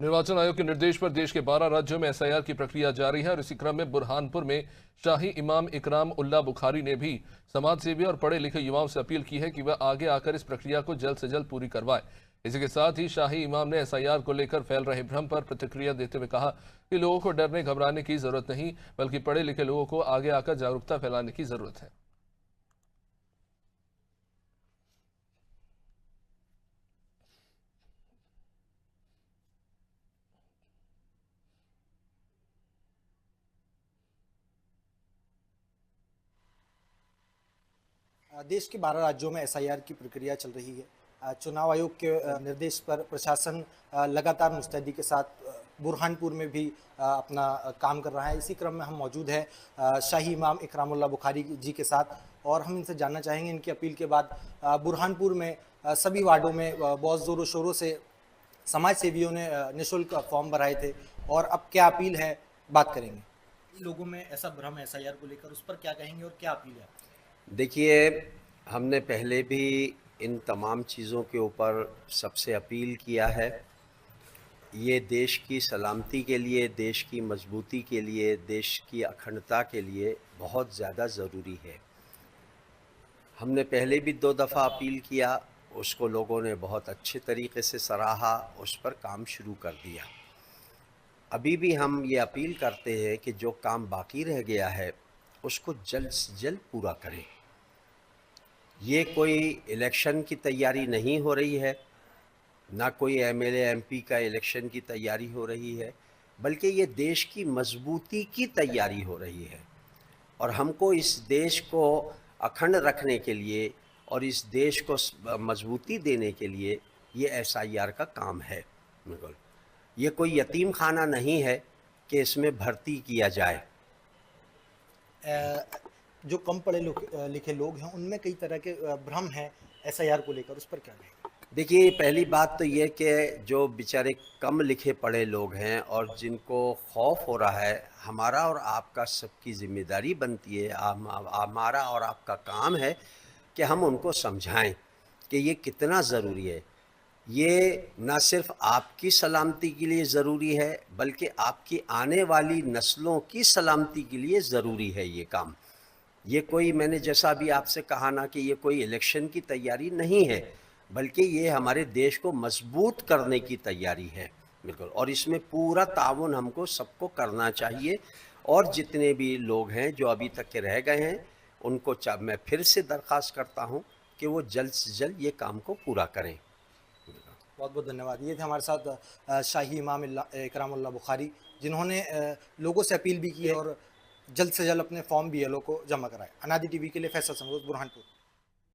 निर्वाचन आयोग के निर्देश पर देश के 12 राज्यों में एसआईआर की प्रक्रिया जारी है और इसी क्रम में बुरहानपुर में शाही इमाम इकराम उल्लाह बुखारी ने भी समाज सेवी और पढ़े लिखे युवाओं से अपील की है कि वह आगे आकर इस प्रक्रिया को जल्द से जल्द पूरी करवाए। इसी के साथ ही शाही इमाम ने एसआईआर को लेकर फैल रहे भ्रम पर प्रतिक्रिया देते हुए कहा कि लोगों को डरने घबराने की जरूरत नहीं, बल्कि पढ़े लिखे लोगों को आगे आकर जागरूकता फैलाने की जरूरत है। देश के 12 राज्यों में एसआईआर की प्रक्रिया चल रही है। चुनाव आयोग के निर्देश पर प्रशासन लगातार मुस्तैदी के साथ बुरहानपुर में भी अपना काम कर रहा है। इसी क्रम में हम मौजूद हैं शाही इमाम इकरामुल्लाह बुखारी जी के साथ और हम इनसे जानना चाहेंगे इनकी अपील के बाद बुरहानपुर में सभी वार्डों में बहुत ज़ोरों शोरों से समाज सेवियों ने निःशुल्क फॉर्म भराए थे और अब क्या अपील है बात करेंगे। लोगों में ऐसा भ्रम है एसआईआर को लेकर, उस पर क्या कहेंगे और क्या अपील है? देखिए, हमने पहले भी इन तमाम चीज़ों के ऊपर सबसे अपील किया है। ये देश की सलामती के लिए, देश की मजबूती के लिए, देश की अखंडता के लिए बहुत ज़्यादा ज़रूरी है। हमने पहले भी 2 दफ़ा अपील किया, उसको लोगों ने बहुत अच्छे तरीके से सराहा, उस पर काम शुरू कर दिया। अभी भी हम ये अपील करते हैं कि जो काम बाकी रह गया है उसको जल्द से जल्द पूरा करें। ये कोई इलेक्शन की तैयारी नहीं हो रही है, ना कोई एमएलए एमपी का इलेक्शन की तैयारी हो रही है, बल्कि ये देश की मजबूती की तैयारी हो रही है। और हमको इस देश को अखंड रखने के लिए और इस देश को मजबूती देने के लिए ये एसआईआर का काम है। बिल्कुल, ये कोई यतीम खाना नहीं है कि इसमें भर्ती किया जाए। जो कम पढ़े लिखे लोग हैं उनमें कई तरह के भ्रम हैं एसआईआर को लेकर, उस पर क्या कहें? देखिए, पहली बात तो ये कि जो बेचारे कम लिखे पढ़े लोग हैं और जिनको खौफ हो रहा है, हमारा और आपका सबकी ज़िम्मेदारी बनती है, हमारा और आपका काम है कि हम उनको समझाएं कि ये कितना ज़रूरी है। ये ना सिर्फ आपकी सलामती के लिए ज़रूरी है, बल्कि आपकी आने वाली नस्लों की सलामती के लिए ज़रूरी है ये काम। ये कोई, मैंने जैसा अभी आपसे कहा ना, कि ये कोई इलेक्शन की तैयारी नहीं है, बल्कि ये हमारे देश को मजबूत करने की तैयारी है। बिल्कुल, और इसमें पूरा ताउन हमको सबको करना चाहिए। और जितने भी लोग हैं जो अभी तक के रह गए हैं, उनको मैं फिर से दरख्वास्त करता हूँ कि वो जल्द से जल्द ये काम को पूरा करें। बहुत बहुत धन्यवाद। ये थे हमारे साथ शाही इमाम इकरामुल्लाह बुखारी, जिन्होंने लोगों से अपील भी की है और जल्द से जल्द अपने फॉर्म BLO को जमा कराए। अनादि टीवी के लिए फैसल समरोज, बुरहानपुर।